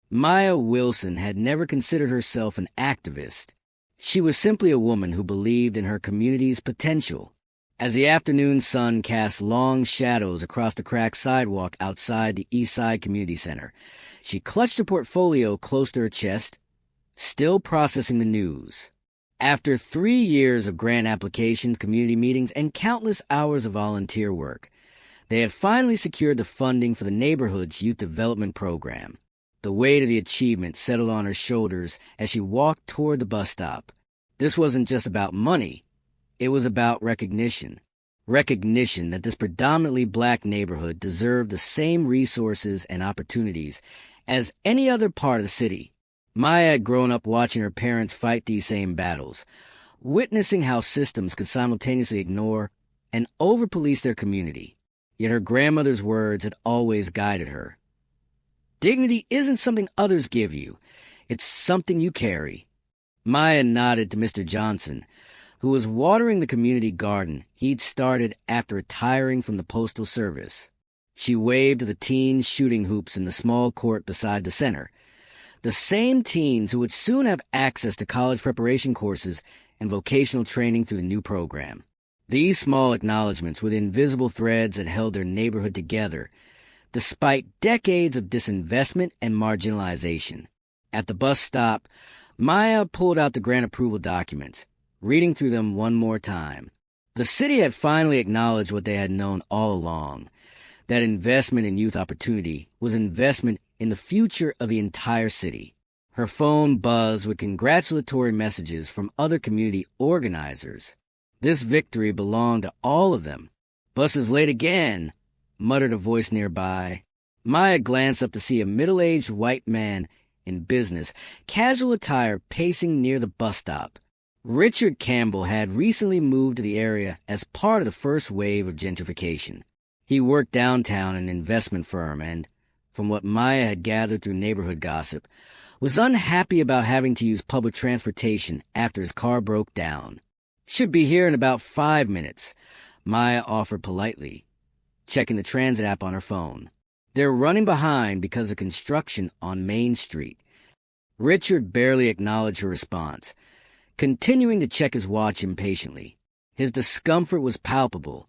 Maya Wilson had never considered herself an activist. She was simply a woman who believed in her community's potential. As the afternoon sun cast long shadows across the cracked sidewalk outside the Eastside Community Center, she clutched her portfolio close to her chest, still processing the news. After 3 years of grant applications, community meetings, and countless hours of volunteer work, they had finally secured the funding for the neighborhood's youth development program. The weight of the achievement settled on her shoulders as she walked toward the bus stop. This wasn't just about money. It was about recognition. Recognition that this predominantly black neighborhood deserved the same resources and opportunities as any other part of the city. Maya had grown up watching her parents fight these same battles, witnessing how systems could simultaneously ignore and over-police their community. Yet her grandmother's words had always guided her. Dignity isn't something others give you. It's something you carry. Maya nodded to Mr. Johnson, who was watering the community garden he'd started after retiring from the Postal Service. She waved to the teens shooting hoops in the small court beside the center, the same teens who would soon have access to college preparation courses and vocational training through the new program. These small acknowledgments were the invisible threads that held their neighborhood together, despite decades of disinvestment and marginalization. At the bus stop, Maya pulled out the grant approval documents, reading through them one more time. The city had finally acknowledged what they had known all along, that investment in youth opportunity was investment in the future of the entire city. Her phone buzzed with congratulatory messages from other community organizers. This victory belonged to all of them. "Bus is late again," muttered a voice nearby. Maya glanced up to see a middle-aged white man in business, casual attire, pacing near the bus stop. Richard Campbell had recently moved to the area as part of the first wave of gentrification. He worked downtown in an investment firm and, from what Maya had gathered through neighborhood gossip, was unhappy about having to use public transportation after his car broke down. "Should be here in about 5 minutes," Maya offered politely, checking the transit app on her phone. "They're running behind because of construction on Main Street." Richard barely acknowledged her response, continuing to check his watch impatiently. His discomfort was palpable,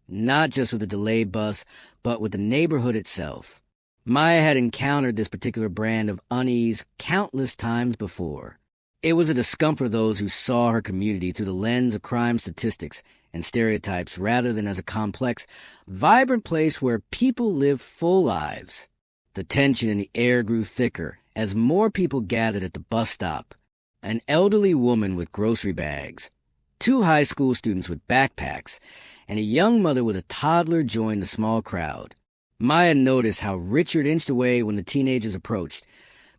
not just with the delayed bus, but with the neighborhood itself. Maya had encountered this particular brand of unease countless times before. It was a discomfort of those who saw her community through the lens of crime statistics and stereotypes rather than as a complex, vibrant place where people live full lives. The tension in the air grew thicker as more people gathered at the bus stop. An elderly woman with grocery bags, 2 high school students with backpacks, and a young mother with a toddler joined the small crowd. Maya noticed how Richard inched away when the teenagers approached,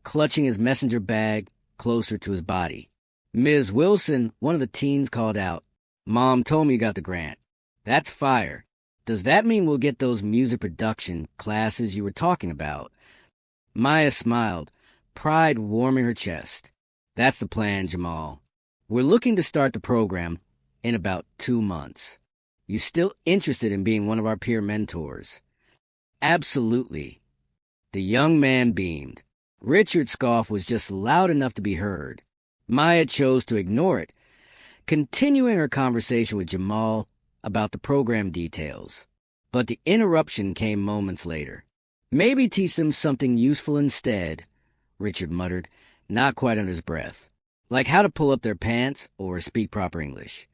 clutching his messenger bag closer to his body. "Ms. Wilson," one of the teens called out, "Mom told me you got the grant. That's fire. Does that mean we'll get those music production classes you were talking about?" Maya smiled, pride warming her chest. "That's the plan, Jamal. We're looking to start the program in about 2 months. You still interested in being one of our peer mentors?" "Absolutely." The young man beamed. Richard's scoff was just loud enough to be heard. Maya chose to ignore it, continuing her conversation with Jamal about the program details. But the interruption came moments later. "Maybe teach them something useful instead," Richard muttered, not quite under his breath. "Like how to pull up their pants or speak proper English."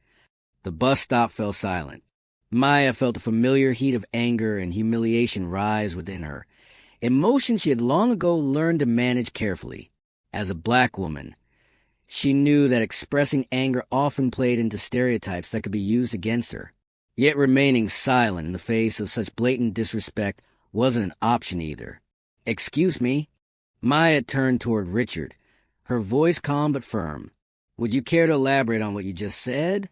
The bus stop fell silent. Maya felt the familiar heat of anger and humiliation rise within her, emotions she had long ago learned to manage carefully. As a black woman, she knew that expressing anger often played into stereotypes that could be used against her. Yet remaining silent in the face of such blatant disrespect wasn't an option either. "Excuse me?" Maya turned toward Richard, her voice calm but firm. "Would you care to elaborate on what you just said?"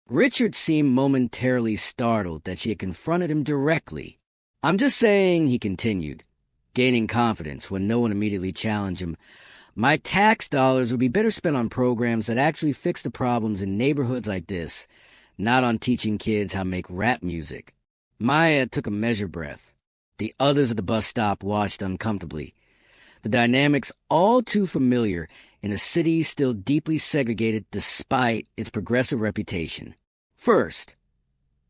Richard seemed momentarily startled that she had confronted him directly. "I'm just saying," he continued, gaining confidence when no one immediately challenged him, "my tax dollars would be better spent on programs that actually fix the problems in neighborhoods like this, not on teaching kids how to make rap music." Maya took a measured breath. The others at the bus stop watched uncomfortably. The dynamics all too familiar in a city still deeply segregated despite its progressive reputation. First,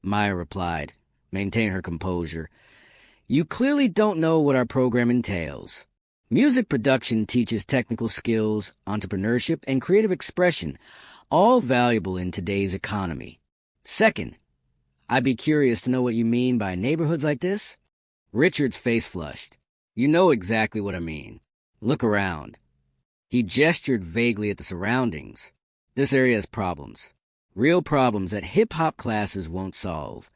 Maya replied, maintaining her composure, you clearly don't know what our program entails. Music production teaches technical skills, entrepreneurship, and creative expression, all valuable in today's economy. Second, I'd be curious to know what you mean by neighborhoods like this. Richard's face flushed. You know exactly what I mean. Look around. He gestured vaguely at the surroundings. This area has problems. Real problems that hip-hop classes won't solve.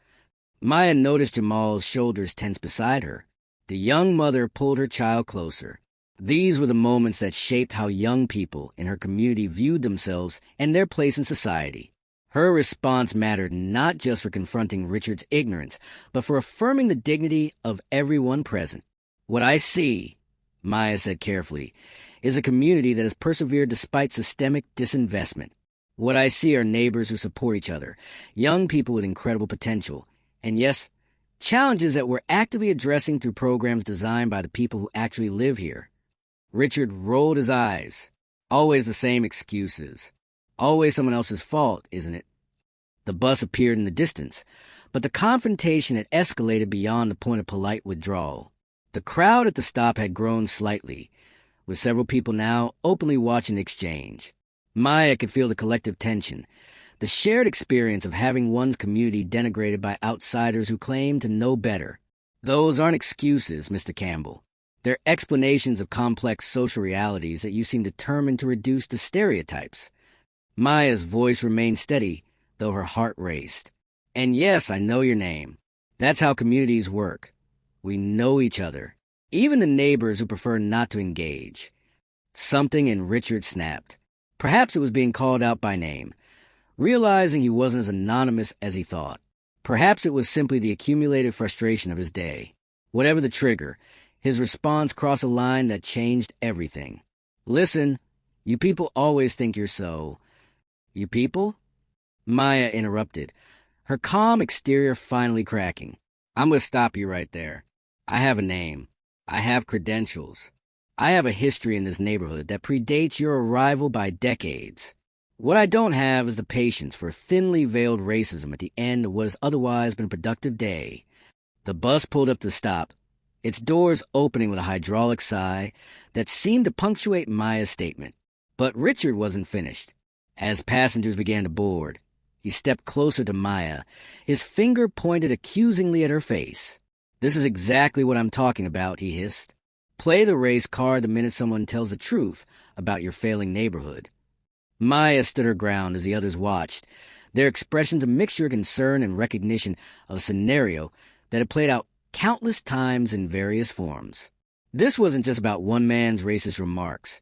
Maya noticed Jamal's shoulders tense beside her. The young mother pulled her child closer. These were the moments that shaped how young people in her community viewed themselves and their place in society. Her response mattered not just for confronting Richard's ignorance, but for affirming the dignity of everyone present. What I see, Maya said carefully, is a community that has persevered despite systemic disinvestment. What I see are neighbors who support each other, young people with incredible potential, and yes, challenges that we're actively addressing through programs designed by the people who actually live here. Richard rolled his eyes. Always the same excuses. Always someone else's fault, isn't it? The bus appeared in the distance, but the confrontation had escalated beyond the point of polite withdrawal. The crowd at the stop had grown slightly, with several people now openly watching the exchange. Maya could feel the collective tension, the shared experience of having one's community denigrated by outsiders who claim to know better. Those aren't excuses, Mr. Campbell. They're explanations of complex social realities that you seem determined to reduce to stereotypes. Maya's voice remained steady, though her heart raced. And yes, I know your name. That's how communities work. We know each other, even the neighbors who prefer not to engage. Something in Richard snapped. Perhaps it was being called out by name, realizing he wasn't as anonymous as he thought. Perhaps it was simply the accumulated frustration of his day. Whatever the trigger, his response crossed a line that changed everything. Listen, you people always think you're so... You people? Maya interrupted, her calm exterior finally cracking. I'm going to stop you right there. I have a name. I have credentials. I have a history in this neighborhood that predates your arrival by decades. What I don't have is the patience for thinly veiled racism at the end of what has otherwise been a productive day. The bus pulled up to stop, its doors opening with a hydraulic sigh that seemed to punctuate Maya's statement. But Richard wasn't finished. As passengers began to board, he stepped closer to Maya, his finger pointed accusingly at her face. This is exactly what I'm talking about, he hissed. Play the race card the minute someone tells the truth about your failing neighborhood. Maya stood her ground as the others watched, their expressions a mixture of concern and recognition of a scenario that had played out countless times in various forms. This wasn't just about one man's racist remarks.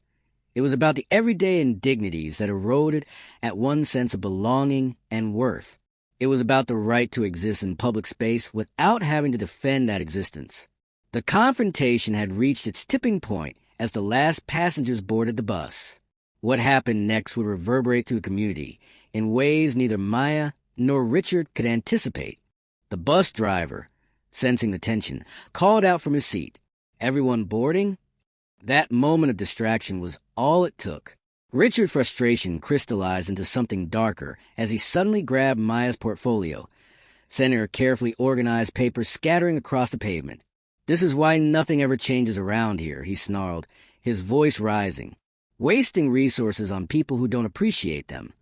It was about the everyday indignities that eroded at one's sense of belonging and worth. It was about the right to exist in public space without having to defend that existence. The confrontation had reached its tipping point as the last passengers boarded the bus. What happened next would reverberate through the community in ways neither Maya nor Richard could anticipate. The bus driver, sensing the tension, called out from his seat, "Everyone boarding?" That moment of distraction was all it took. Richard's frustration crystallized into something darker as he suddenly grabbed Maya's portfolio, sending her carefully organized papers scattering across the pavement. "This is why nothing ever changes around here," he snarled, his voice rising. "Wasting resources on people who don't appreciate them."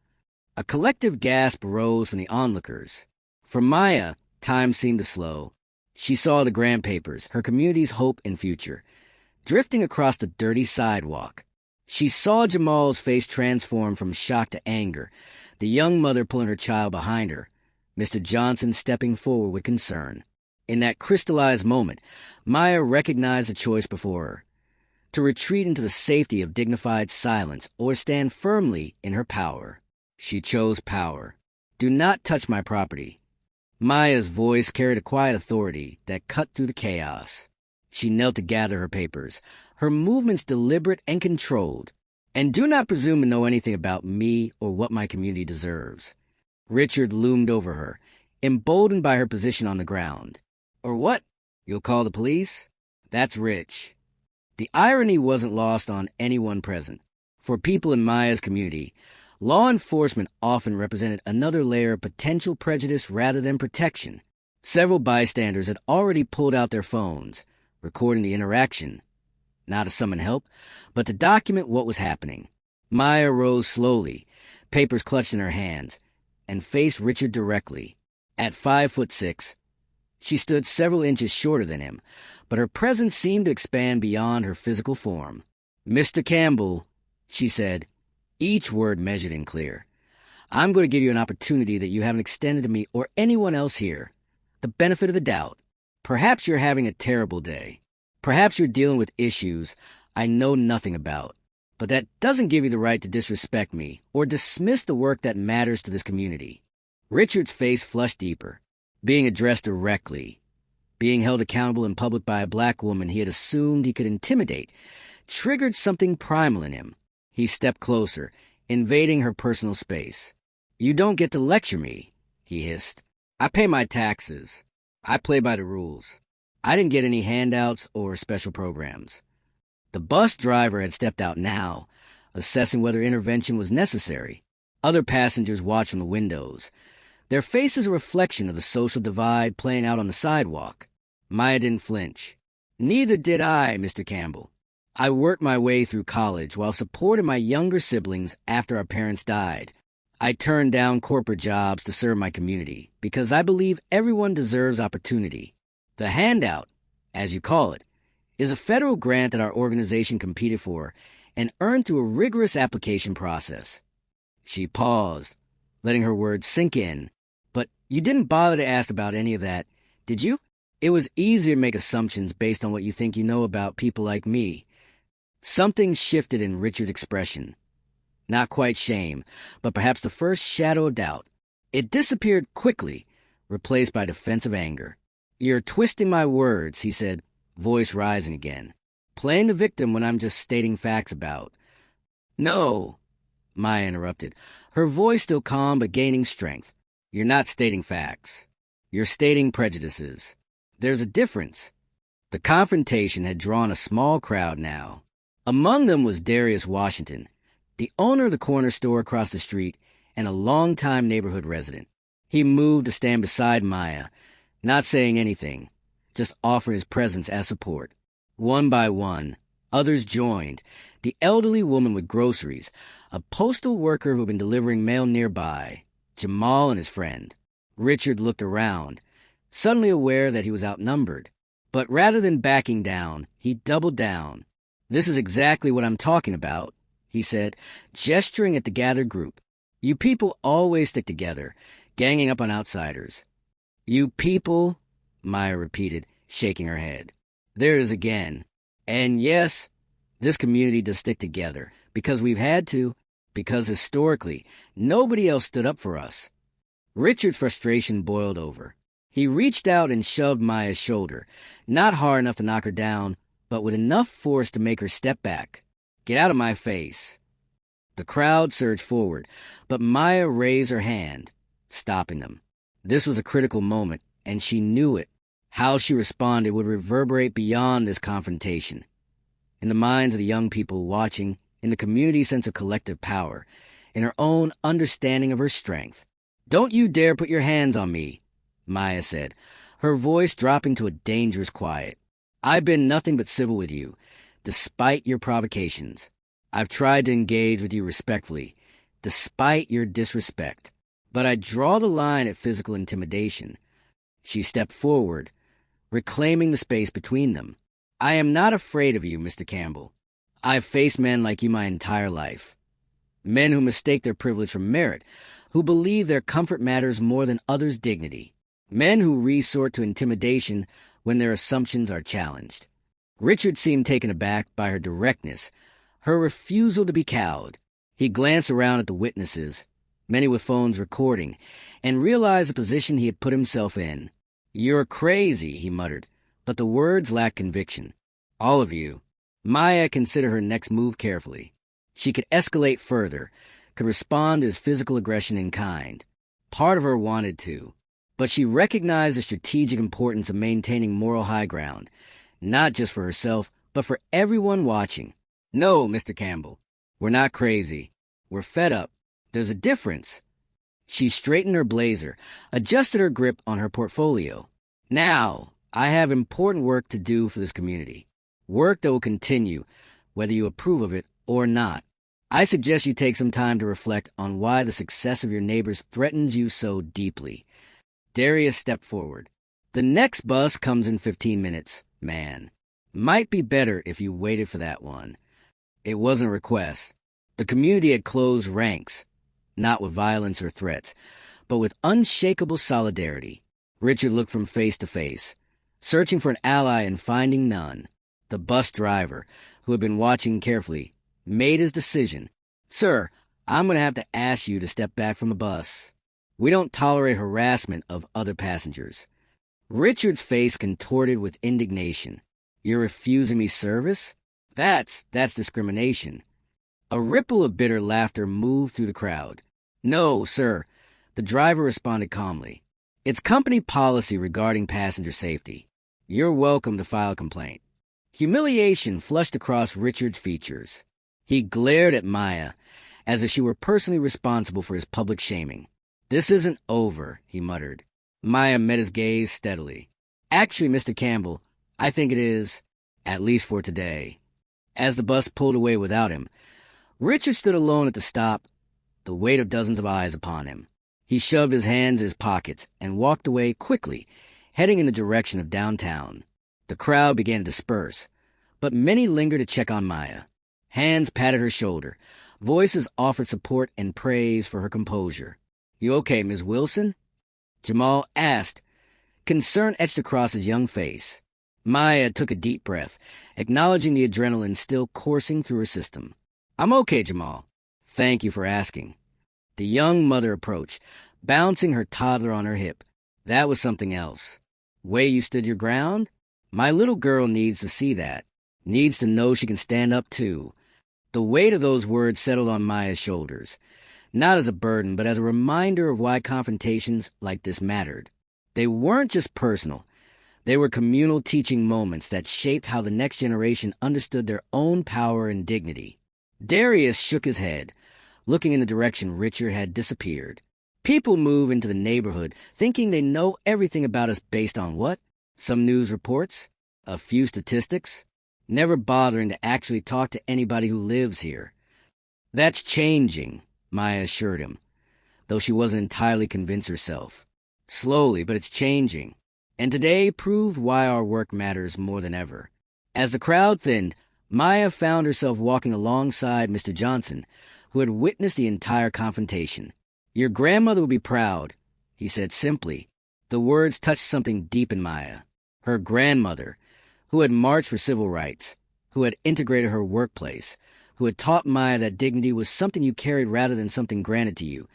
A collective gasp rose from the onlookers. For Maya, time seemed to slow. She saw the grant papers, her community's hope and future, drifting across the dirty sidewalk. She saw Jamal's face transform from shock to anger, the young mother pulling her child behind her, Mr. Johnson stepping forward with concern. In that crystallized moment, Maya recognized the choice before her: to retreat into the safety of dignified silence or stand firmly in her power. She chose power. "Do not touch my property." Maya's voice carried a quiet authority that cut through the chaos. She knelt to gather her papers, her movements deliberate and controlled. "And do not presume to know anything about me or what my community deserves." Richard loomed over her, emboldened by her position on the ground. "Or what? You'll call the police? That's rich." The irony wasn't lost on anyone present. For people in Maya's community, law enforcement often represented another layer of potential prejudice rather than protection. Several bystanders had already pulled out their phones, recording the interaction, not to summon help, but to document what was happening. Maya rose slowly, papers clutched in her hands, and faced Richard directly. At 5'6", she stood several inches shorter than him, but her presence seemed to expand beyond her physical form. "Mr. Campbell," she said, each word measured and clear, "I'm going to give you an opportunity that you haven't extended to me or anyone else here. The benefit of the doubt. Perhaps you're having a terrible day. Perhaps you're dealing with issues I know nothing about. But that doesn't give you the right to disrespect me or dismiss the work that matters to this community." Richard's face flushed deeper. Being addressed directly, being held accountable in public by a black woman he had assumed he could intimidate, triggered something primal in him. He stepped closer, invading her personal space. "You don't get to lecture me," he hissed. "I pay my taxes. I play by the rules. I didn't get any handouts or special programs." The bus driver had stepped out now, assessing whether intervention was necessary. Other passengers watched from the windows, their faces a reflection of the social divide playing out on the sidewalk. Maya didn't flinch. "Neither did I, Mr. Campbell. I worked my way through college while supporting my younger siblings after our parents died. I turned down corporate jobs to serve my community because I believe everyone deserves opportunity. The handout, as you call it, is a federal grant that our organization competed for and earned through a rigorous application process." She paused, letting her words sink in. "But you didn't bother to ask about any of that, did you? It was easier to make assumptions based on what you think you know about people like me." Something shifted in Richard's expression. Not quite shame, but perhaps the first shadow of doubt. It disappeared quickly, replaced by defensive anger. "You're twisting my words," he said, voice rising again. "Playing the victim when I'm just stating facts about." "No," Maya interrupted, her voice still calm but gaining strength. "You're not stating facts. You're stating prejudices. There's a difference." The confrontation had drawn a small crowd now. Among them was Darius Washington, the owner of the corner store across the street and a longtime neighborhood resident. He moved to stand beside Maya, not saying anything, just offering his presence as support. One by one, others joined. The elderly woman with groceries, a postal worker who had been delivering mail nearby, Jamal and his friend. Richard looked around, suddenly aware that he was outnumbered. But rather than backing down, he doubled down. "This is exactly what I'm talking about," he said, gesturing at the gathered group. "You people always stick together, ganging up on outsiders." "You people," Maya repeated, shaking her head. "There it is again. And yes, this community does stick together, because we've had to, because historically, nobody else stood up for us." Richard's frustration boiled over. He reached out and shoved Maya's shoulder, not hard enough to knock her down, but with enough force to make her step back. "Get out of my face." The crowd surged forward, but Maya raised her hand, stopping them. This was a critical moment, and she knew it. How she responded would reverberate beyond this confrontation. In the minds of the young people watching, in the community's sense of collective power, in her own understanding of her strength. "Don't you dare put your hands on me," Maya said, her voice dropping to a dangerous quiet. "I've been nothing but civil with you, despite your provocations. I've tried to engage with you respectfully, despite your disrespect. But I draw the line at physical intimidation." She stepped forward, reclaiming the space between them. "I am not afraid of you, Mr. Campbell. I've faced men like you my entire life. Men who mistake their privilege for merit, who believe their comfort matters more than others' dignity. Men who resort to intimidation when their assumptions are challenged." Richard seemed taken aback by her directness, her refusal to be cowed. He glanced around at the witnesses, many with phones recording, and realized the position he had put himself in. "You're crazy," he muttered, but the words lacked conviction. "All of you." Maya considered her next move carefully. She could escalate further, could respond to his physical aggression in kind. Part of her wanted to, but she recognized the strategic importance of maintaining moral high ground, not just for herself, but for everyone watching. No, Mr. Campbell, we're not crazy. We're fed up. There's a difference. She straightened her blazer, adjusted her grip on her portfolio. Now, I have important work to do for this community. Work that will continue, whether you approve of it or not. I suggest you take some time to reflect on why the success of your neighbors threatens you so deeply. Darius stepped forward. The next bus comes in 15 minutes, man. Might be better if you waited for that one. It wasn't a request. The community had closed ranks, not with violence or threats, but with unshakable solidarity. Richard looked from face to face, searching for an ally and finding none. The bus driver, who had been watching carefully, made his decision. Sir, I'm going to have to ask you to step back from the bus. We don't tolerate harassment of other passengers. Richard's face contorted with indignation. You're refusing me service? That's discrimination. A ripple of bitter laughter moved through the crowd. No, sir, the driver responded calmly. It's company policy regarding passenger safety. You're welcome to file a complaint. Humiliation flushed across Richard's features. He glared at Maya, as if she were personally responsible for his public shaming. This isn't over, he muttered. Maya met his gaze steadily. Actually, Mr. Campbell, I think it is, at least for today. As the bus pulled away without him, Richard stood alone at the stop, the weight of dozens of eyes upon him. He shoved his hands in his pockets and walked away quickly, heading in the direction of downtown. The crowd began to disperse, but many lingered to check on Maya. Hands patted her shoulder. Voices offered support and praise for her composure. You okay, Ms. Wilson? Jamal asked. Concern etched across his young face. Maya took a deep breath, acknowledging the adrenaline still coursing through her system. I'm okay, Jamal. Thank you for asking. The young mother approached, bouncing her toddler on her hip. That was something else. Way you stood your ground? My little girl needs to see that. Needs to know she can stand up too. The weight of those words settled on Maya's shoulders, not as a burden, but as a reminder of why confrontations like this mattered. They weren't just personal. They were communal teaching moments that shaped how the next generation understood their own power and dignity. Darius shook his head, looking in the direction Richard had disappeared. People move into the neighborhood thinking they know everything about us based on what? Some news reports? A few statistics? Never bothering to actually talk to anybody who lives here. That's changing, Maya assured him, though she wasn't entirely convinced herself. Slowly, but it's changing. And today proved why our work matters more than ever. As the crowd thinned, Maya found herself walking alongside Mr. Johnson, who had witnessed the entire confrontation. Your grandmother would be proud, he said simply. The words touched something deep in Maya. Her grandmother, who had marched for civil rights, who had integrated her workplace, who had taught Maya that dignity was something you carried rather than something granted to you,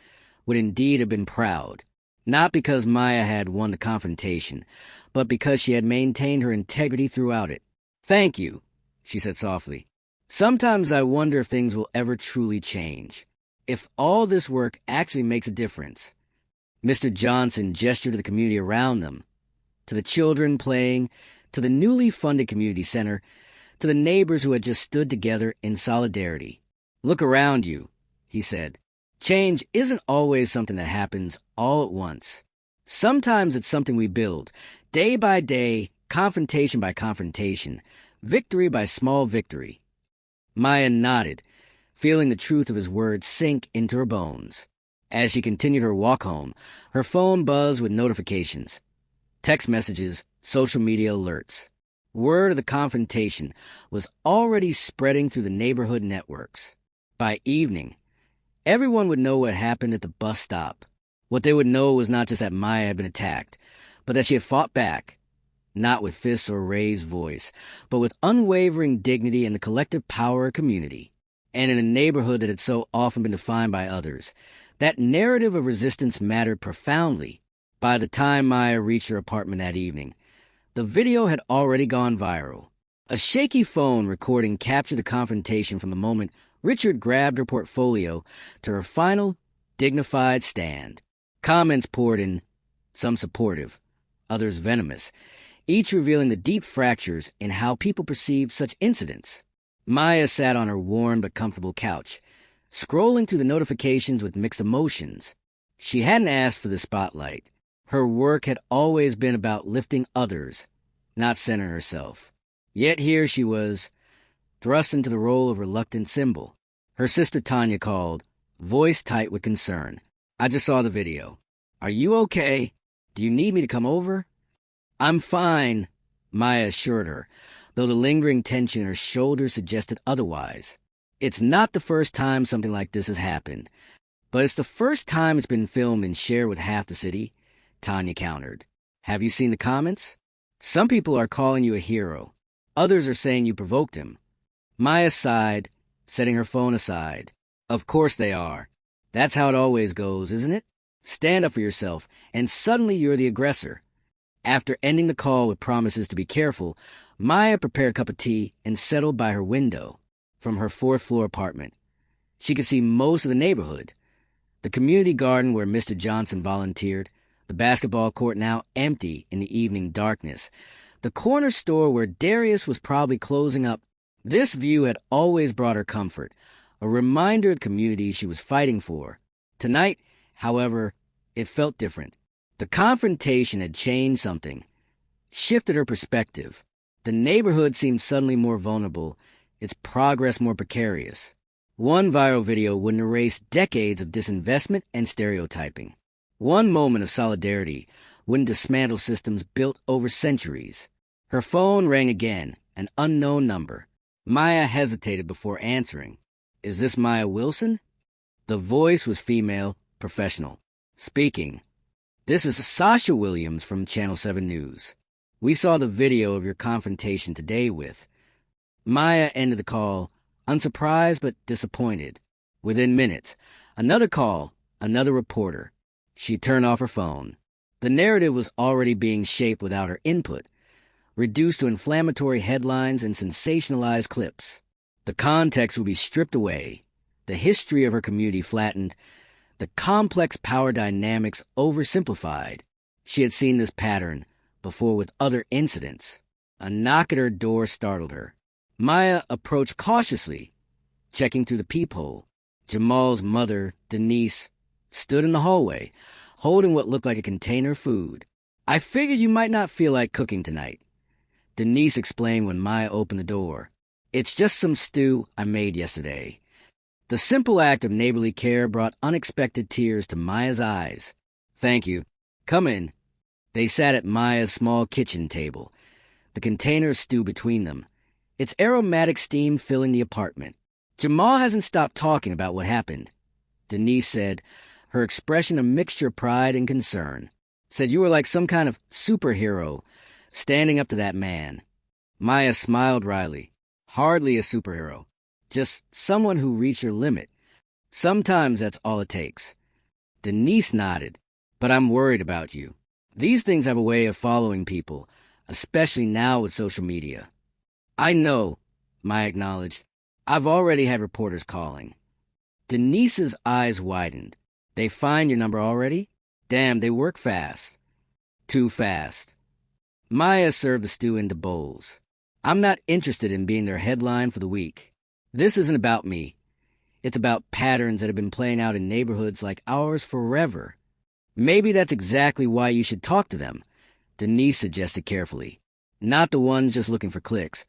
would indeed have been proud. Not because Maya had won the confrontation, but because she had maintained her integrity throughout it. Thank you, she said softly. Sometimes I wonder if things will ever truly change. If all this work actually makes a difference. Mr. Johnson gestured to the community around them, to the children playing, to the newly funded community center, to the neighbors who had just stood together in solidarity. Look around you, he said. Change isn't always something that happens all at once. Sometimes it's something we build, day by day, confrontation by confrontation, victory by small victory. Maya nodded, feeling the truth of his words sink into her bones. As she continued her walk home, her phone buzzed with notifications. Text messages, social media alerts. Word of the confrontation was already spreading through the neighborhood networks. By evening, everyone would know what happened at the bus stop. What they would know was not just that Maya had been attacked, but that she had fought back, not with fists or raised voice, but with unwavering dignity and the collective power of community. And in a neighborhood that had so often been defined by others, that narrative of resistance mattered profoundly. By the time Maya reached her apartment that evening, the video had already gone viral. A shaky phone recording captured the confrontation from the moment Richard grabbed her portfolio to her final, dignified stand. Comments poured in, some supportive, others venomous, each revealing the deep fractures in how people perceive such incidents. Maya sat on her worn but comfortable couch, scrolling through the notifications with mixed emotions. She hadn't asked for the spotlight. Her work had always been about lifting others, not centering herself. Yet here she was, thrust into the role of reluctant symbol. Her sister Tanya called, voice tight with concern. "I just saw the video. Are you okay? Do you need me to come over?" "I'm fine," Maya assured her, though the lingering tension in her shoulders suggested otherwise. "It's not the first time something like this has happened, but it's the first time it's been filmed and shared with half the city," Tanya countered. "Have you seen the comments? Some people are calling you a hero. Others are saying you provoked him." Maya sighed, setting her phone aside. "Of course they are. That's how it always goes, isn't it? Stand up for yourself, and suddenly you're the aggressor." After ending the call with promises to be careful, Maya prepared a cup of tea and settled by her window. From her fourth-floor apartment, she could see most of the neighborhood. The community garden where Mr. Johnson volunteered, the basketball court now empty in the evening darkness, the corner store where Darius was probably closing up. This view had always brought her comfort, a reminder of the community she was fighting for. Tonight, however, it felt different. The confrontation had changed something, shifted her perspective. The neighborhood seemed suddenly more vulnerable, its progress more precarious. One viral video wouldn't erase decades of disinvestment and stereotyping. One moment of solidarity wouldn't dismantle systems built over centuries. Her phone rang again, an unknown number. Maya hesitated before answering. "Is this Maya Wilson?" The voice was female, professional. "Speaking. This is Sasha Williams from Channel 7 News. We saw the video of your confrontation today with..." Maya ended the call, unsurprised but disappointed. Within minutes, another call, another reporter. She turned off her phone. The narrative was already being shaped without her input, reduced to inflammatory headlines and sensationalized clips. The context would be stripped away, the history of her community flattened, the complex power dynamics oversimplified. She had seen this pattern before with other incidents. A knock at her door startled her. Maya approached cautiously, checking through the peephole. Jamal's mother, Denise, stood in the hallway, holding what looked like a container of food. "I figured you might not feel like cooking tonight," Denise explained when Maya opened the door. "It's just some stew I made yesterday." The simple act of neighborly care brought unexpected tears to Maya's eyes. "Thank you. Come in." They sat at Maya's small kitchen table, the container of stew between them, its aromatic steam filling the apartment. "Jamal hasn't stopped talking about what happened," Denise said, her expression a mixture of pride and concern. "Said you were like some kind of superhero, standing up to that man." Maya smiled wryly. "Hardly a superhero. Just someone who reached your limit. Sometimes that's all it takes." Denise nodded. "But I'm worried about you. These things have a way of following people, especially now with social media." "I know," Maya acknowledged. "I've already had reporters calling." Denise's eyes widened. "They find your number already? Damn, they work fast." "Too fast." Maya served the stew into bowls. "I'm not interested in being their headline for the week. This isn't about me. It's about patterns that have been playing out in neighborhoods like ours forever." "Maybe that's exactly why you should talk to them," Denise suggested carefully. "Not the ones just looking for clicks,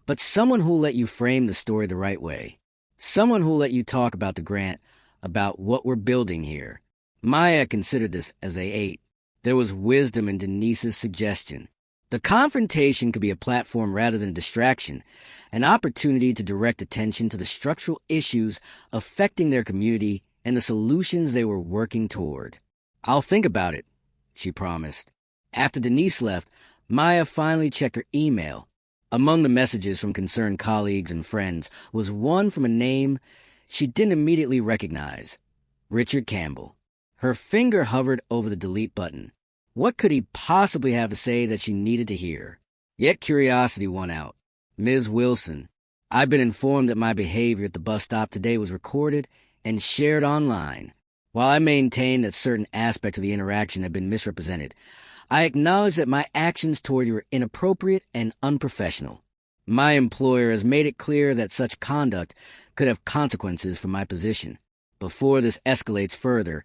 but someone who'll let you frame the story the right way. Someone who'll let you talk about the grant, about what we're building here." Maya considered this as they ate. There was wisdom in Denise's suggestion. The confrontation could be a platform rather than a distraction, an opportunity to direct attention to the structural issues affecting their community and the solutions they were working toward. "I'll think about it," she promised. After Denise left, Maya finally checked her email. Among the messages from concerned colleagues and friends was one from a name she didn't immediately recognize: Richard Campbell. Her finger hovered over the delete button. What could he possibly have to say that she needed to hear? Yet curiosity won out. "Ms. Wilson, I've been informed that my behavior at the bus stop today was recorded and shared online. While I maintain that certain aspects of the interaction have been misrepresented, I acknowledge that my actions toward you are inappropriate and unprofessional. My employer has made it clear that such conduct could have consequences for my position. Before this escalates further,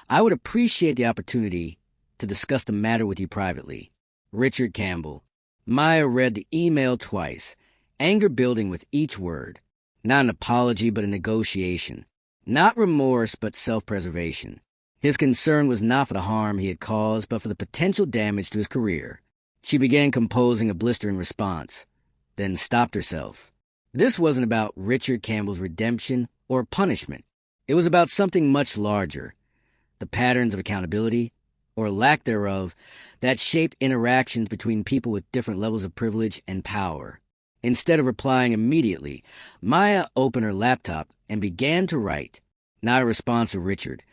I would appreciate the opportunity to discuss the matter with you privately. Richard Campbell. Maya read the email twice, anger building with each word. Not an apology, but a negotiation. Not remorse, but self-preservation. His concern was not for the harm he had caused, but for the potential damage to his career. She began composing a blistering response, then stopped herself. This wasn't about Richard Campbell's redemption or punishment. It was about something much larger, the patterns of accountability, or lack thereof, that shaped interactions between people with different levels of privilege and power. Instead of replying immediately, Maya opened her laptop and began to write, not a response to Richard,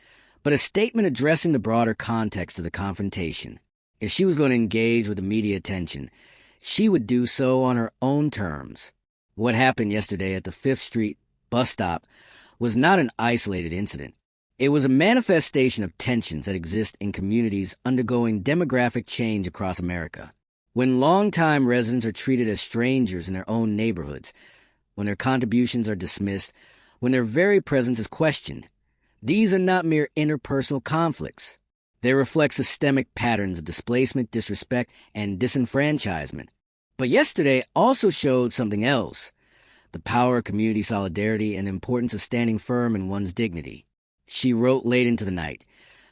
but a statement addressing the broader context of the confrontation. If she was going to engage with the media attention, she would do so on her own terms. What happened yesterday at the 5th Street bus stop was not an isolated incident. It was a manifestation of tensions that exist in communities undergoing demographic change across America. When longtime residents are treated as strangers in their own neighborhoods, when their contributions are dismissed, when their very presence is questioned, these are not mere interpersonal conflicts. They reflect systemic patterns of displacement, disrespect, and disenfranchisement. But yesterday also showed something else: the power of community solidarity and the importance of standing firm in one's dignity. She wrote late into the night,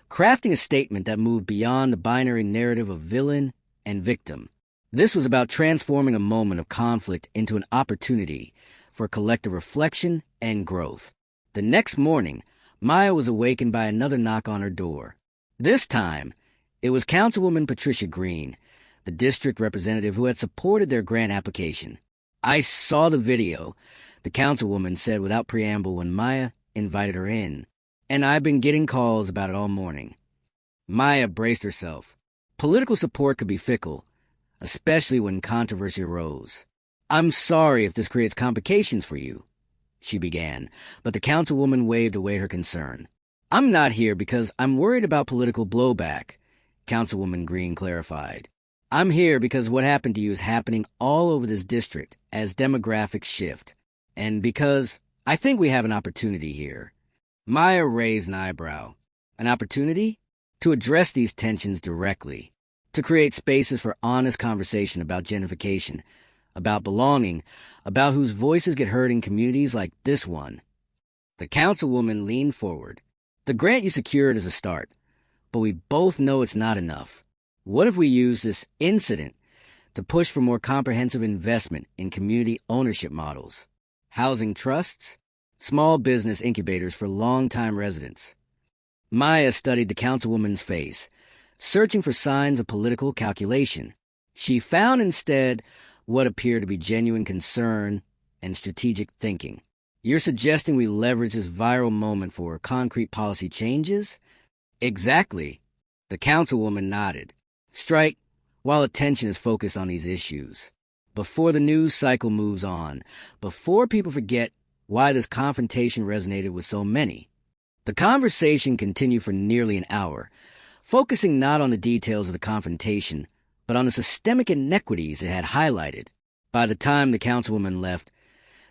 crafting a statement that moved beyond the binary narrative of villain and victim. This was about transforming a moment of conflict into an opportunity for collective reflection and growth. The next morning, Maya was awakened by another knock on her door. This time, it was Councilwoman Patricia Green, the district representative who had supported their grant application. "I saw the video," the councilwoman said without preamble when Maya invited her in, "and I've been getting calls about it all morning." Maya braced herself. Political support could be fickle, especially when controversy arose. "I'm sorry if this creates complications for you," she began, but the councilwoman waved away her concern. "I'm not here because I'm worried about political blowback," Councilwoman Green clarified. "I'm here because what happened to you is happening all over this district as demographics shift, and because I think we have an opportunity here." Maya raised an eyebrow. An opportunity? To address these tensions directly, to create spaces for honest conversation about gentrification, about belonging, about whose voices get heard in communities like this one. The councilwoman leaned forward. "The grant you secured is a start, but we both know it's not enough. What if we use this incident to push for more comprehensive investment in community ownership models, housing trusts, small business incubators for longtime residents?" Maya studied the councilwoman's face, searching for signs of political calculation. She found instead what appeared to be genuine concern and strategic thinking. "You're suggesting we leverage this viral moment for concrete policy changes?" "Exactly." The councilwoman nodded. "Strike while attention is focused on these issues. Before the news cycle moves on, before people forget why this confrontation resonated with so many." The conversation continued for nearly an hour, focusing not on the details of the confrontation, but on the systemic inequities it had highlighted. By the time the councilwoman left,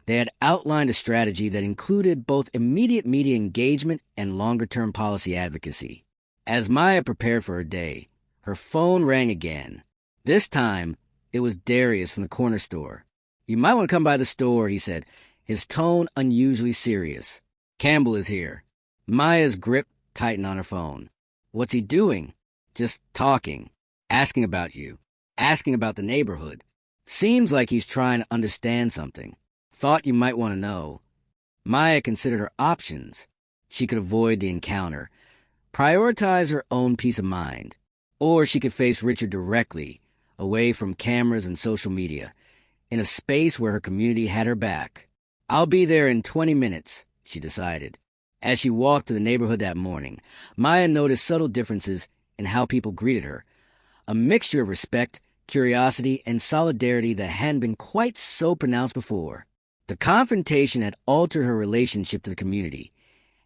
they had outlined a strategy that included both immediate media engagement and longer-term policy advocacy. As Maya prepared for her day, her phone rang again. This time, it was Darius from the corner store. "You might want to come by the store," he said, his tone unusually serious. "Campbell is here." Maya's grip tightened on her phone. "What's he doing?" "Just talking. Asking about you. Asking about the neighborhood. Seems like he's trying to understand something. Thought you might want to know." Maya considered her options. She could avoid the encounter, prioritize her own peace of mind, or she could face Richard directly, away from cameras and social media, in a space where her community had her back. "I'll be there in 20 minutes, she decided. As she walked to the neighborhood that morning, Maya noticed subtle differences in how people greeted her, a mixture of respect, curiosity, and solidarity that hadn't been quite so pronounced before. The confrontation had altered her relationship to the community,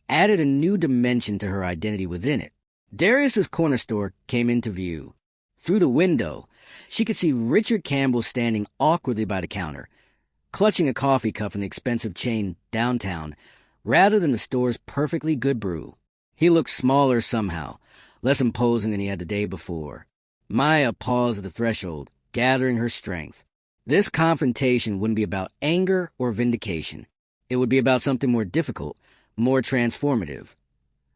added a new dimension to her identity within it. Darius's corner store came into view. Through the window, she could see Richard Campbell standing awkwardly by the counter, clutching a coffee cup from the expensive chain downtown, rather than the store's perfectly good brew. He looked smaller somehow, less imposing than he had the day before. Maya paused at the threshold, gathering her strength. This confrontation wouldn't be about anger or vindication. It would be about something more difficult, more transformative.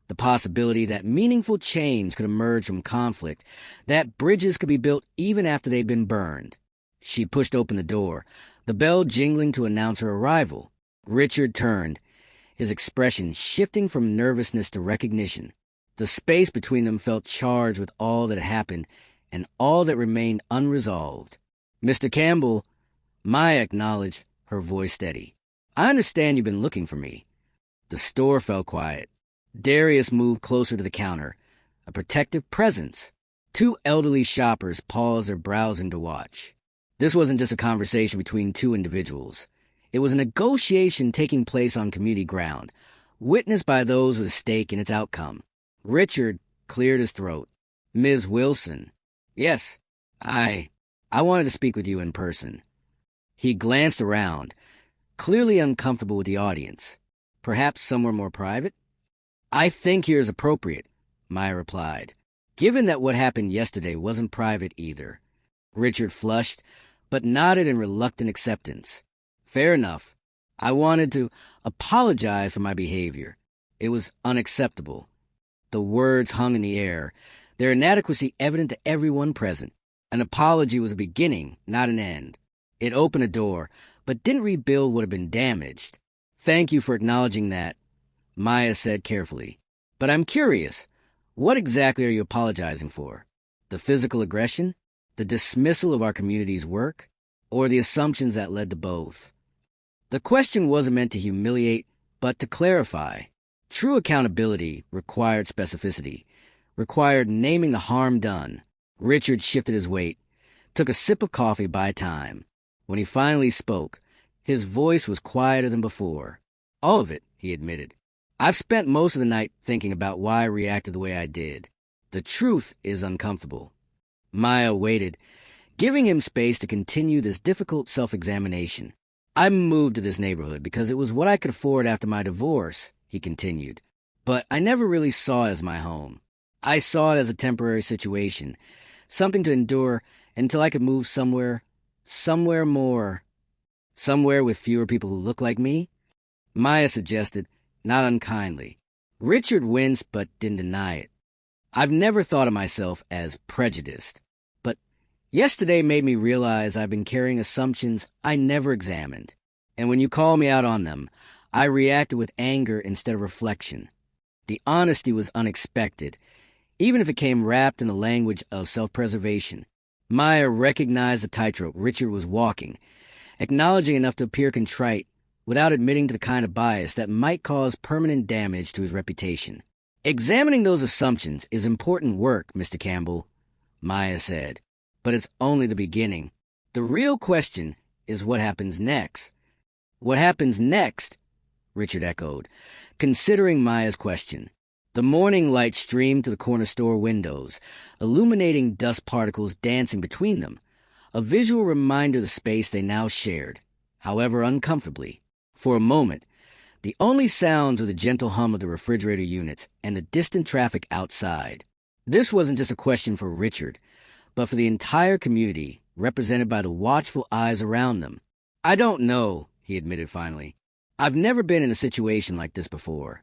The possibility that meaningful change could emerge from conflict, that bridges could be built even after they'd been burned. She pushed open the door, the bell jingling to announce her arrival. Richard turned, his expression shifting from nervousness to recognition. The space between them felt charged with all that had happened and all that remained unresolved. "Mr. Campbell," Maya acknowledged, her voice steady. "I understand you've been looking for me." The store fell quiet. Darius moved closer to the counter, a protective presence. Two elderly shoppers paused their browsing to watch. This wasn't just a conversation between two individuals. It was a negotiation taking place on community ground, witnessed by those with a stake in its outcome. Richard cleared his throat. "Ms. Wilson." "Yes, I wanted to speak with you in person." He glanced around, clearly uncomfortable with the audience. "Perhaps somewhere more private?" "I think here is appropriate," Maya replied, given that what happened yesterday wasn't private either. Richard flushed, but nodded in reluctant acceptance. "Fair enough. I wanted to apologize for my behavior. It was unacceptable." The words hung in the air, their inadequacy evident to everyone present. An apology was a beginning, not an end. It opened a door, but didn't rebuild what had been damaged. "Thank you for acknowledging that," Maya said carefully. "But I'm curious, what exactly are you apologizing for? The physical aggression? The dismissal of our community's work? Or the assumptions that led to both?" The question wasn't meant to humiliate, but to clarify. True accountability required specificity, required naming the harm done. Richard shifted his weight, took a sip of coffee by time. When he finally spoke, his voice was quieter than before. "All of it," he admitted. "I've spent most of the night thinking about why I reacted the way I did. The truth is uncomfortable." Maya waited, giving him space to continue this difficult self-examination. "I moved to this neighborhood because it was what I could afford after my divorce," he continued. "But I never really saw it as my home. I saw it as a temporary situation, something to endure until I could move somewhere with fewer people who look like me." Maya suggested, not unkindly. Richard winced but didn't deny it. "I've never thought of myself as prejudiced, but yesterday made me realize I've been carrying assumptions I never examined. And when you called me out on them, I reacted with anger instead of reflection. The honesty was unexpected, even if it came wrapped in the language of self-preservation." Maya recognized the tightrope Richard was walking, acknowledging enough to appear contrite without admitting to the kind of bias that might cause permanent damage to his reputation. "Examining those assumptions is important work, Mr. Campbell," Maya said, "but it's only the beginning. The real question is what happens next." "What happens next?" Richard echoed, considering Maya's question. The morning light streamed to the corner store windows, illuminating dust particles dancing between them, a visual reminder of the space they now shared, however uncomfortably. For a moment, the only sounds were the gentle hum of the refrigerator units and the distant traffic outside. This wasn't just a question for Richard, but for the entire community, represented by the watchful eyes around them. "I don't know," he admitted finally. "I've never been in a situation like this before."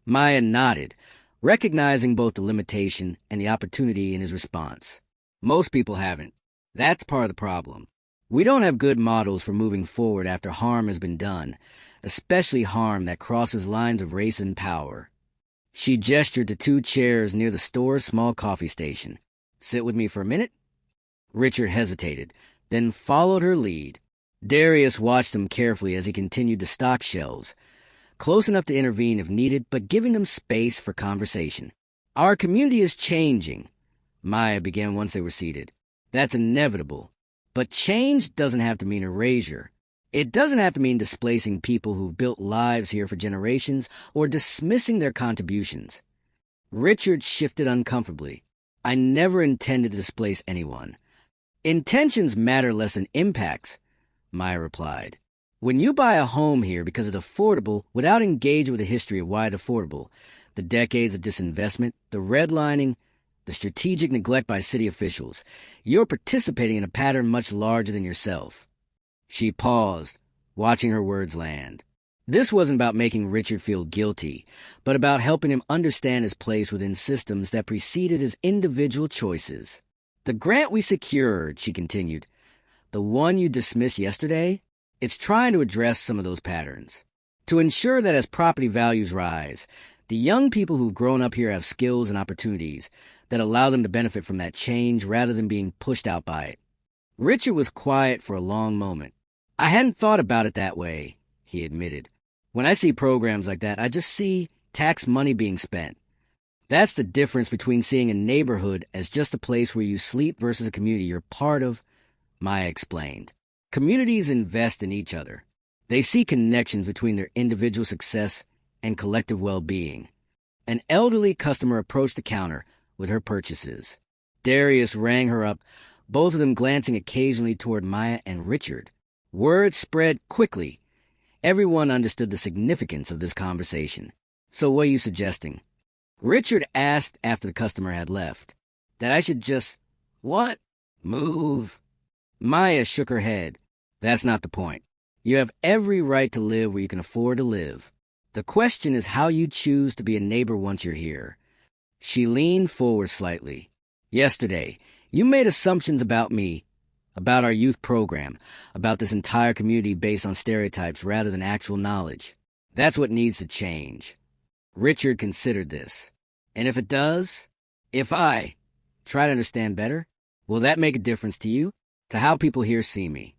Maya nodded, recognizing both the limitation and the opportunity in his response. "Most people haven't. That's part of the problem. We don't have good models for moving forward after harm has been done, especially harm that crosses lines of race and power." She gestured to two chairs near the store's small coffee station. "Sit with me for a minute?" Richard hesitated, then followed her lead. Darius watched them carefully as he continued to stock shelves, close enough to intervene if needed, but giving them space for conversation. "Our community is changing," Maya began once they were seated. "That's inevitable. But change doesn't have to mean erasure. It doesn't have to mean displacing people who've built lives here for generations or dismissing their contributions." Richard shifted uncomfortably. I never intended to displace anyone. Intentions matter less than impacts, Maya replied. When you buy a home here because it's affordable without engaging with the history of why it's affordable, the decades of disinvestment, the redlining, the strategic neglect by city officials, you're participating in a pattern much larger than yourself. She paused, watching her words land. This wasn't about making Richard feel guilty, but about helping him understand his place within systems that preceded his individual choices. The grant we secured, she continued, the one you dismissed yesterday, it's trying to address some of those patterns. To ensure that as property values rise, the young people who've grown up here have skills and opportunities that allow them to benefit from that change rather than being pushed out by it. Richard was quiet for a long moment. I hadn't thought about it that way, he admitted. When I see programs like that, I just see tax money being spent. That's the difference between seeing a neighborhood as just a place where you sleep versus a community you're part of, Maya explained. Communities invest in each other. They see connections between their individual success and collective well-being. An elderly customer approached the counter with her purchases. Darius rang her up, both of them glancing occasionally toward Maya and Richard. Word spread quickly. Everyone understood the significance of this conversation. So what are you suggesting? Richard asked after the customer had left. That I should just, what? Move. Maya shook her head. That's not the point. You have every right to live where you can afford to live. The question is how you choose to be a neighbor once you're here. She leaned forward slightly. Yesterday, you made assumptions about me, about our youth program, about this entire community based on stereotypes rather than actual knowledge. That's what needs to change. Richard considered this. And if it does, if I try to understand better, will that make a difference to you, to how people here see me?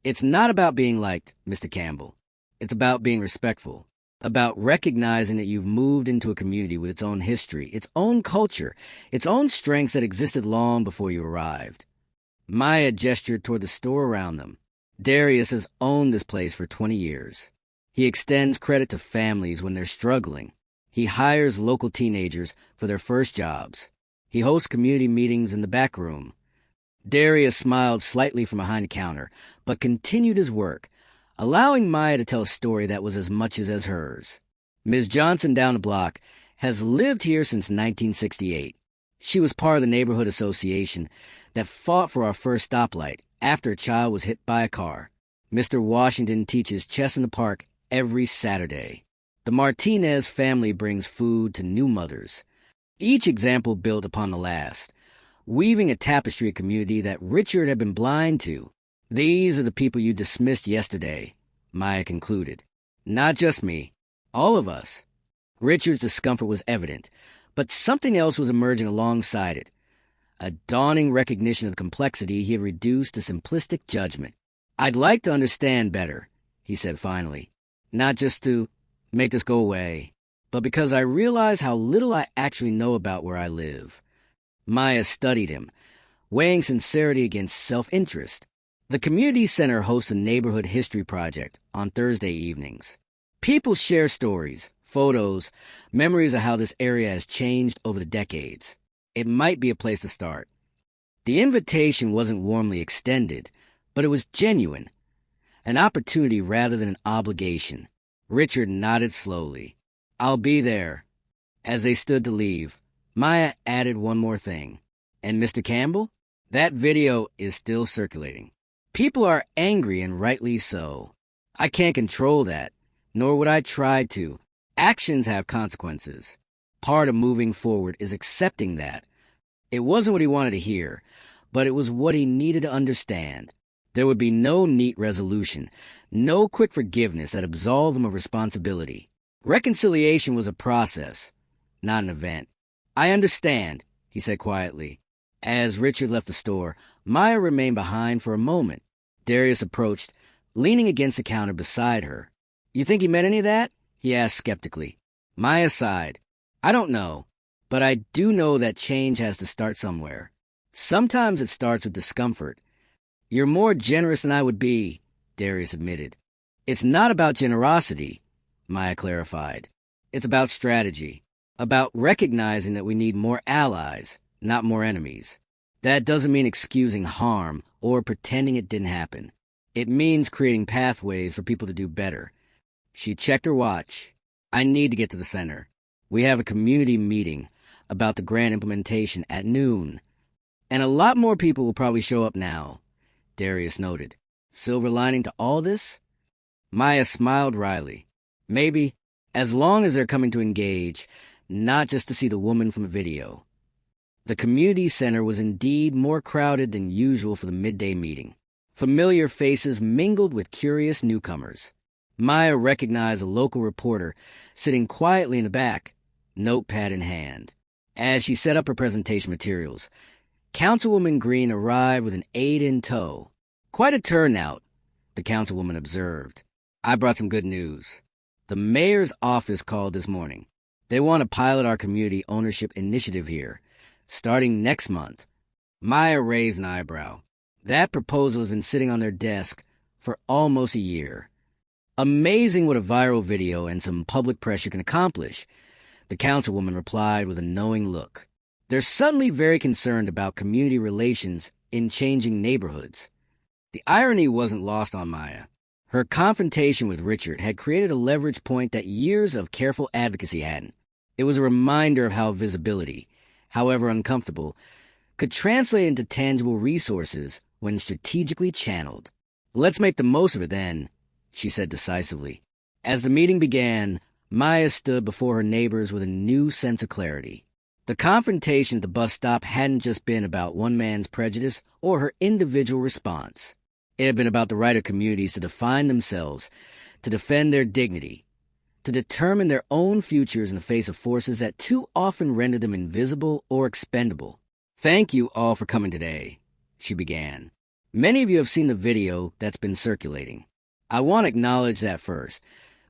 It's not about being liked, Mr. Campbell. It's about being respectful, about recognizing that you've moved into a community with its own history, its own culture, its own strengths that existed long before you arrived. Maya gestured toward the store around them. Darius has owned this place for 20 years. He extends credit to families when they're struggling. He hires local teenagers for their first jobs. He hosts community meetings in the back room. Darius smiled slightly from behind the counter, but continued his work, allowing Maya to tell a story that was as much as hers. Ms. Johnson down the block has lived here since 1968. She was part of the neighborhood association that fought for our first stoplight after a child was hit by a car. Mr. Washington teaches chess in the park every Saturday. The Martinez family brings food to new mothers. Each example built upon the last, weaving a tapestry of community that Richard had been blind to. These are the people you dismissed yesterday, Maya concluded. Not just me, all of us. Richard's discomfort was evident, but something else was emerging alongside it. A dawning recognition of the complexity he had reduced to simplistic judgment. I'd like to understand better, he said finally. Not just to make this go away, but because I realize how little I actually know about where I live. Maya studied him, weighing sincerity against self-interest. The community center hosts a neighborhood history project on Thursday evenings. People share stories, photos, memories of how this area has changed over the decades. It might be a place to start. The invitation wasn't warmly extended, but it was genuine. An opportunity rather than an obligation. Richard nodded slowly. I'll be there. As they stood to leave, Maya added one more thing. And Mr. Campbell? That video is still circulating. People are angry, and rightly so. I can't control that, nor would I try to. Actions have consequences. Part of moving forward is accepting that. It wasn't what he wanted to hear, but it was what he needed to understand. There would be no neat resolution, no quick forgiveness that absolved him of responsibility. Reconciliation was a process, not an event. I understand, he said quietly. As Richard left the store, Maya remained behind for a moment. Darius approached, leaning against the counter beside her. You think he meant any of that? He asked skeptically. Maya sighed. I don't know, but I do know that change has to start somewhere. Sometimes it starts with discomfort. You're more generous than I would be, Darius admitted. It's not about generosity, Maya clarified. It's about strategy, about recognizing that we need more allies, not more enemies. That doesn't mean excusing harm or pretending it didn't happen. It means creating pathways for people to do better. She checked her watch. I need to get to the center. We have a community meeting about the grant implementation at noon. And a lot more people will probably show up now, Darius noted. Silver lining to all this? Maya smiled wryly. Maybe, as long as they're coming to engage, not just to see the woman from the video. The community center was indeed more crowded than usual for the midday meeting. Familiar faces mingled with curious newcomers. Maya recognized a local reporter sitting quietly in the back, notepad in hand. As she set up her presentation materials, Councilwoman Green arrived with an aide in tow. Quite a turnout, the councilwoman observed. I brought some good news. The mayor's office called this morning. They want to pilot our community ownership initiative here, starting next month. Maya raised an eyebrow. That proposal has been sitting on their desk for almost a year. Amazing what a viral video and some public pressure can accomplish, the councilwoman replied with a knowing look. They're suddenly very concerned about community relations in changing neighborhoods. The irony wasn't lost on Maya. Her confrontation with Richard had created a leverage point that years of careful advocacy hadn't. It was a reminder of how visibility, however uncomfortable, could translate into tangible resources when strategically channeled. Let's make the most of it then, she said decisively. As the meeting began, Maya stood before her neighbors with a new sense of clarity. The confrontation at the bus stop hadn't just been about one man's prejudice or her individual response. It had been about the right of communities to define themselves, to defend their dignity, to determine their own futures in the face of forces that too often render them invisible or expendable. Thank you all for coming today, she began. Many of you have seen the video that's been circulating. I want to acknowledge that first,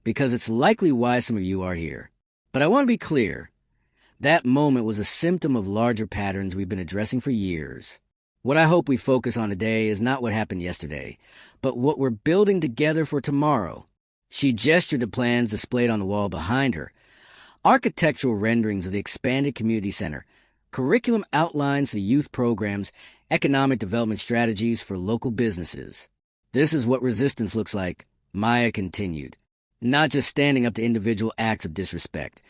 because it's likely why some of you are here. But I want to be clear. That moment was a symptom of larger patterns we've been addressing for years. What I hope we focus on today is not what happened yesterday, but what we're building together for tomorrow. She gestured to plans displayed on the wall behind her. Architectural renderings of the expanded community center, curriculum outlines for youth programs, economic development strategies for local businesses. This is what resistance looks like, Maya continued. Not just standing up to individual acts of disrespect,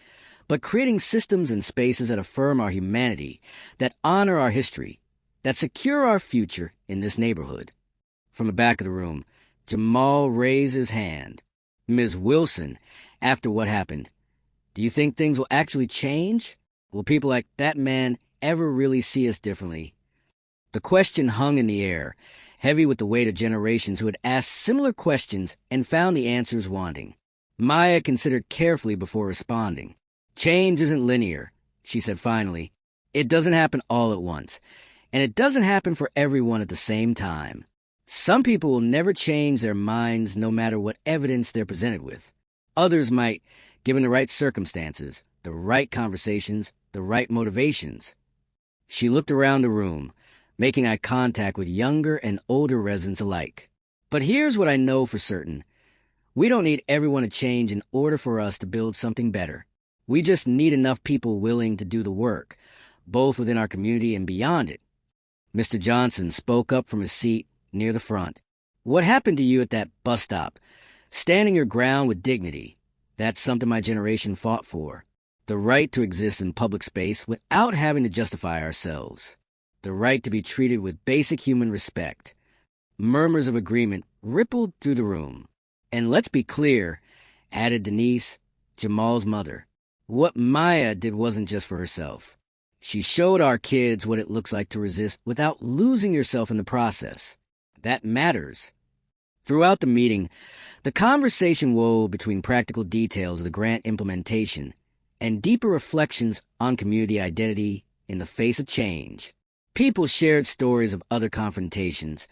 but creating systems and spaces that affirm our humanity, that honor our history, that secure our future in this neighborhood. From the back of the room, Jamal raised his hand. Ms. Wilson, after what happened, do you think things will actually change? Will people like that man ever really see us differently? The question hung in the air, heavy with the weight of generations who had asked similar questions and found the answers wanting. Maya considered carefully before responding. Change isn't linear, she said finally. It doesn't happen all at once, and it doesn't happen for everyone at the same time. Some people will never change their minds no matter what evidence they're presented with. Others might, given the right circumstances, the right conversations, the right motivations. She looked around the room, making eye contact with younger and older residents alike. But here's what I know for certain. We don't need everyone to change in order for us to build something better. We just need enough people willing to do the work, both within our community and beyond it. Mr. Johnson spoke up from his seat near the front. What happened to you at that bus stop? Standing your ground with dignity. That's something my generation fought for. The right to exist in public space without having to justify ourselves. The right to be treated with basic human respect. Murmurs of agreement rippled through the room. And let's be clear, added Denise, Jamal's mother. What Maya did wasn't just for herself. She showed our kids what it looks like to resist without losing yourself in the process. That matters. Throughout the meeting, the conversation wove between practical details of the grant implementation and deeper reflections on community identity in the face of change. People shared stories of other confrontations,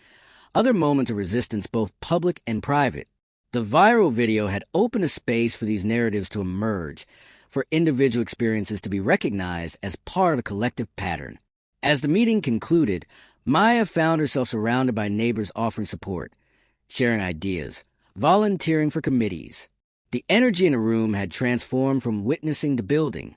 other moments of resistance, both public and private. The viral video had opened a space for these narratives to emerge, for individual experiences to be recognized as part of a collective pattern. As the meeting concluded, Maya found herself surrounded by neighbors offering support, sharing ideas, volunteering for committees. The energy in the room had transformed from witnessing to building,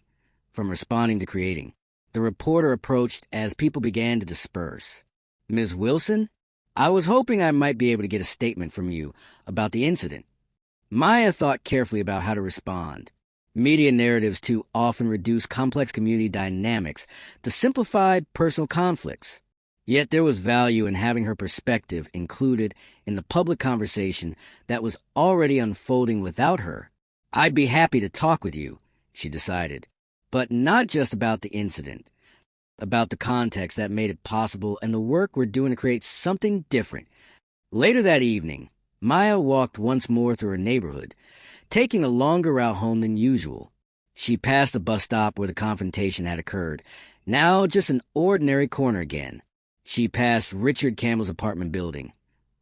from responding to creating. The reporter approached as people began to disperse. "Ms. Wilson, I was hoping I might be able to get a statement from you about the incident." Maya thought carefully about how to respond. Media narratives too often reduce complex community dynamics to simplified personal conflicts. Yet there was value in having her perspective included in the public conversation that was already unfolding without her. "I'd be happy to talk with you," she decided, "but not just about the incident, about the context that made it possible and the work we're doing to create something different." Later that evening, Maya walked once more through her neighborhood, taking a longer route home than usual. She passed the bus stop where the confrontation had occurred, now just an ordinary corner again. She passed Richard Campbell's apartment building,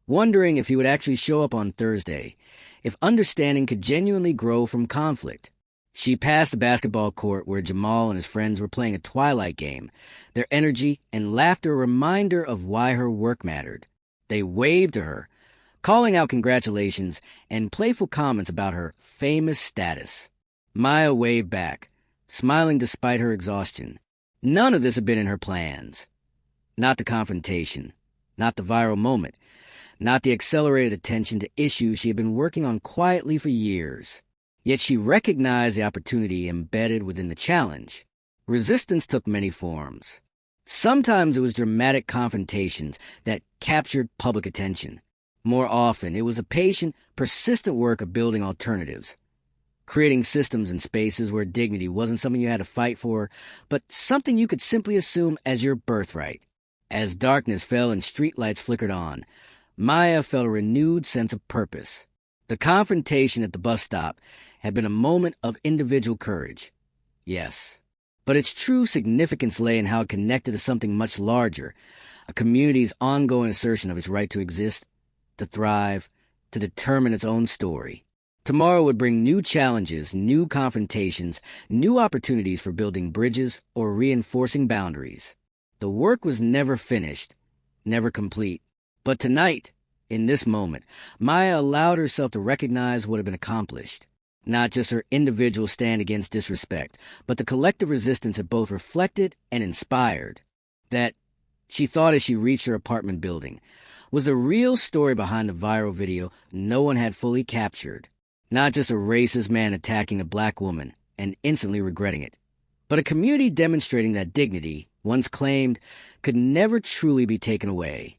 wondering if he would actually show up on Thursday, if understanding could genuinely grow from conflict. She passed the basketball court where Jamal and his friends were playing a twilight game, their energy and laughter a reminder of why her work mattered. They waved to her, calling out congratulations and playful comments about her famous status. Maya waved back, smiling despite her exhaustion. None of this had been in her plans. Not the confrontation, not the viral moment, not the accelerated attention to issues she had been working on quietly for years. Yet she recognized the opportunity embedded within the challenge. Resistance took many forms. Sometimes it was dramatic confrontations that captured public attention. More often, it was the patient, persistent work of building alternatives, creating systems and spaces where dignity wasn't something you had to fight for, but something you could simply assume as your birthright. As darkness fell and streetlights flickered on, Maya felt a renewed sense of purpose. The confrontation at the bus stop had been a moment of individual courage. Yes, but its true significance lay in how it connected to something much larger, a community's ongoing assertion of its right to exist, to thrive, to determine its own story. Tomorrow would bring new challenges, new confrontations, new opportunities for building bridges or reinforcing boundaries. The work was never finished, never complete. But tonight, in this moment, Maya allowed herself to recognize what had been accomplished. Not just her individual stand against disrespect, but the collective resistance it both reflected and inspired. That, she thought as she reached her apartment building, was the real story behind the viral video no one had fully captured. Not just a racist man attacking a black woman and instantly regretting it, but a community demonstrating that dignity, once claimed, could never truly be taken away.